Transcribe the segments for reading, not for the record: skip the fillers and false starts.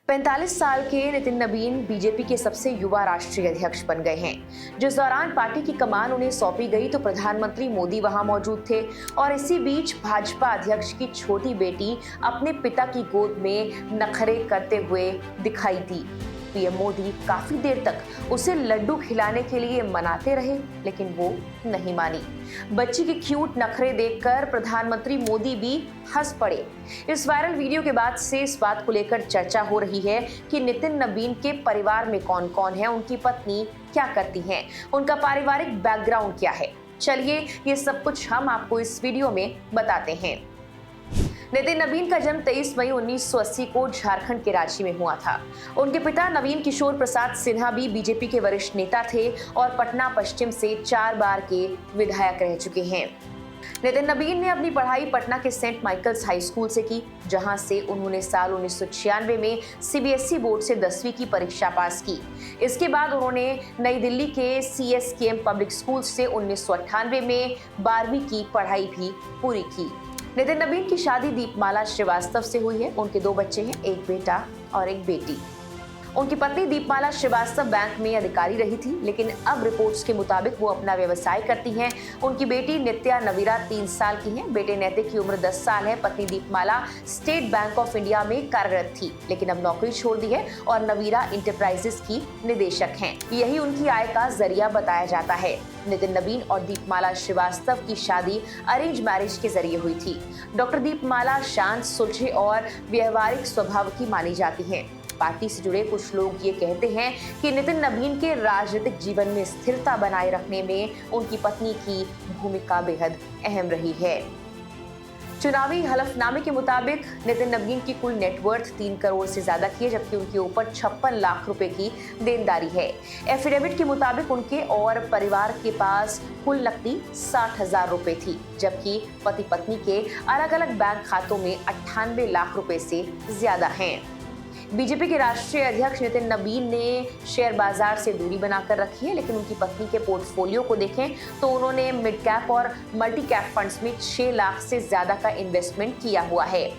45 साल के नितिन नबीन बीजेपी के सबसे युवा राष्ट्रीय अध्यक्ष बन गए हैं। जिस दौरान पार्टी की कमान उन्हें सौंपी गई तो प्रधानमंत्री मोदी वहां मौजूद थे और इसी बीच भाजपा अध्यक्ष की छोटी बेटी अपने पिता की गोद में नखरे करते हुए दिखाई दी। पीएम मोदी काफी देर तक उसे लड्डू खिलाने के लिए मनाते रहे, लेकिन वो नहीं मानी। बच्ची के क्यूट नखरे देखकर प्रधानमंत्री मोदी भी हंस पड़े। इस वायरल वीडियो के बाद से इस बात को लेकर चर्चा हो रही है कि नितिन नबीन के परिवार में कौन कौन है, उनकी पत्नी क्या करती हैं, उनका पारिवारिक बैकग्राउंड क्या है। चलिए ये सब कुछ हम आपको इस वीडियो में बताते हैं। नितिन नबीन का जन्म 23 मई 1980 को झारखंड के रांची में हुआ था। उनके पिता नवीन किशोर प्रसाद सिन्हा भी बीजेपी के वरिष्ठ नेता थे और पटना पश्चिम से 4 बार के विधायक रह चुके हैं। नितिन नबीन ने अपनी पढ़ाई पटना के सेंट माइकल्स हाई स्कूल से की, जहां से उन्होंने साल 1996 में सीबीएसई बोर्ड से 10वीं की परीक्षा पास की। इसके बाद उन्होंने नई दिल्ली के सीएसकेएम पब्लिक स्कूल से 1998 में 12वीं की पढ़ाई भी पूरी की। नितिन नबीन की शादी दीपमाला श्रीवास्तव से हुई है। उनके 2 बच्चे हैं, एक बेटा और एक बेटी। उनकी पत्नी दीपमाला श्रीवास्तव बैंक में अधिकारी रही थी, लेकिन अब रिपोर्ट्स के मुताबिक वो अपना व्यवसाय करती हैं। उनकी बेटी नित्या नवीरा 3 साल की है, बेटे नैतिक की उम्र 10 साल है। पत्नी दीपमाला स्टेट बैंक ऑफ इंडिया में कार्यरत थी, लेकिन अब नौकरी छोड़ दी है और नवीरा इंटरप्राइजेस की निदेशक हैं। यही उनकी आय का जरिया बताया जाता है। नितिन नबीन और दीपमाला श्रीवास्तव की शादी अरेंज मैरिज के जरिए हुई थी। डॉक्टर दीपमाला शांत, सुलझे और व्यवहारिक स्वभाव की मानी जाती हैं। पार्टी से जुड़े कुछ लोग ये कहते हैं कि नितिन नबीन के राजनीतिक जीवन में स्थिरता बनाए रखने में उनकी पत्नी की भूमिका बेहद अहम रही है। चुनावी हलफनामे के मुताबिक नितिन नबीन की कुल नेटवर्थ 3 करोड़ से ज्यादा की है, जबकि उनके ऊपर 56 लाख रुपए की देनदारी है। एफिडेविट के मुताबिक उनके और परिवार के पास कुल नकदी 60,000 रुपए थी, जबकि पति पत्नी के अलग अलग बैंक खातों में 98 लाख रुपए से ज्यादा हैं। बीजेपी के राष्ट्रीय अध्यक्ष नितिन नबीन ने शेयर बाजार से दूरी बनाकर रखी है, लेकिन उनकी पत्नी के पोर्टफोलियो को देखें तो उन्होंने मिड कैप और मल्टी कैप फंड्स में 6 लाख से ज्यादा का इन्वेस्टमेंट किया हुआ है।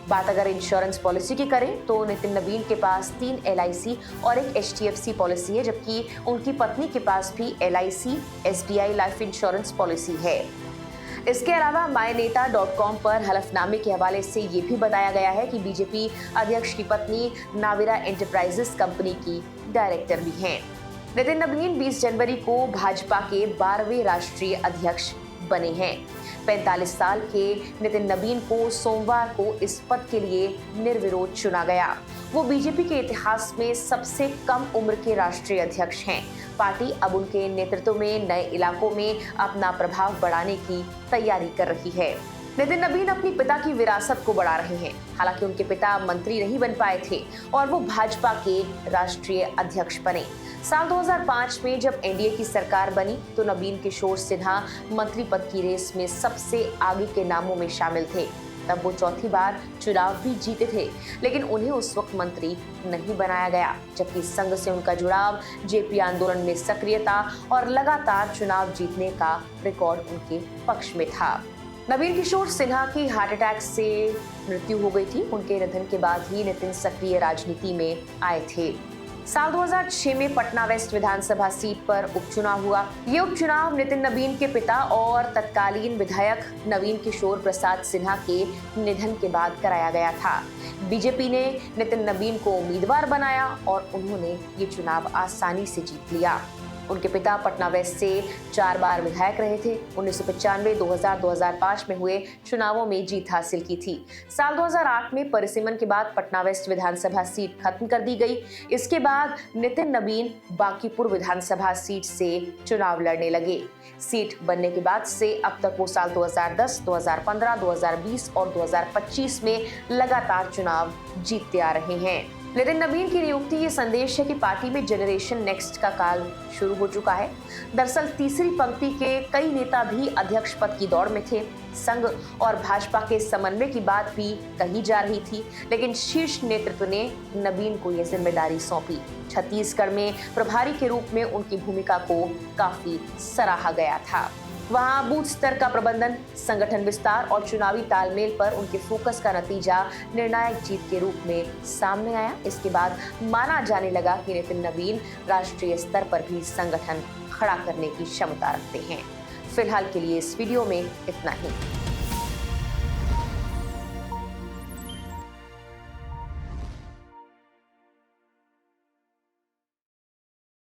बात अगर इंश्योरेंस पॉलिसी की करें तो नितिन नबीन के पास 3 LIC और एक HDFC पॉलिसी है, जबकि उनकी पत्नी के पास भी LIC, SBI life insurance policy है। इसके अलावा myNeta.com पर हलफनामे के हवाले से ये भी बताया गया है कि बीजेपी अध्यक्ष की पत्नी नाविरा एंटरप्राइजेस कंपनी की डायरेक्टर भी हैं। नितिन नबीन 20 जनवरी को भाजपा के 12वें राष्ट्रीय अध्यक्ष बने हैं। 45 साल के नितिन नबीन को सोमवार को इस पद के लिए निर्विरोध चुना गया। वो बीजेपी के इतिहास में सबसे कम उम्र के राष्ट्रीय अध्यक्ष हैं। पार्टी अब उनके नेतृत्व में नए इलाकों में अपना प्रभाव बढ़ाने की तैयारी कर रही है। नितिन नबीन अपनी पिता की विरासत को बढ़ा रहे हैं। हालांकि उनके पिता मंत्री नहीं बन पाए थे और वो भाजपा के राष्ट्रीय अध्यक्ष बने। साल 2005 में जब एनडीए की सरकार बनी तो नवीन किशोर सिन्हा मंत्री पद की रेस में सबसे आगे के नामों में शामिल थे। तब वो चौथी बार चुनाव भी जीते थे, लेकिन उन्हें उस वक्त मंत्री नहीं बनाया गया, जबकि संघ से उनका जुड़ाव, जेपी आंदोलन में सक्रियता और लगातार चुनाव जीतने का रिकॉर्ड उनके पक्ष में था। नवीन किशोर सिन्हा की हार्ट अटैक से मृत्यु हो गई थी। उनके निधन के बाद ही नितिन सक्रिय राजनीति में आए थे। साल 2006 में पटना वेस्ट विधानसभा सीट पर उपचुनाव हुआ। ये उपचुनाव नितिन नबीन के पिता और तत्कालीन विधायक नवीन किशोर प्रसाद सिन्हा के निधन के बाद कराया गया था। बीजेपी ने नितिन नबीन को उम्मीदवार बनाया और उन्होंने ये चुनाव आसानी से जीत लिया। उनके पिता पटना वेस्ट से 4 बार विधायक रहे थे। 1995, 2000, 2005 में हुए चुनावों में जीत हासिल की थी। साल 2008 में परिसीमन के बाद पटना वेस्ट विधानसभा सीट खत्म कर दी गई। इसके बाद नितिन नबीन बांकीपुर विधानसभा सीट से चुनाव लड़ने लगे। सीट बनने के बाद से अब तक वो साल 2010, 2015, 2020 और 2025 में लगातार चुनाव जीतते आ रहे हैं। नितिन नबीन की नियुक्ति ये संदेश है कि पार्टी में जनरेशन नेक्स्ट का काल शुरू हो चुका है। दरअसल तीसरी पंक्ति के कई नेता भी अध्यक्ष पद की दौड़ में थे। संघ और भाजपा के समन्वय की बात भी कही जा रही थी, लेकिन शीर्ष नेतृत्व ने नबीन को यह जिम्मेदारी सौंपी। छत्तीसगढ़ में प्रभारी के रूप में उनकी भूमिका को काफी सराहा गया था। वहां बूथ स्तर का प्रबंधन, संगठन विस्तार और चुनावी तालमेल पर उनके फोकस का नतीजा निर्णायक जीत के रूप में सामने आया। इसके बाद माना जाने लगा कि नितिन नवीन राष्ट्रीय स्तर पर भी संगठन खड़ा करने की क्षमता रखते हैं। फिलहाल के लिए इस वीडियो में इतना ही।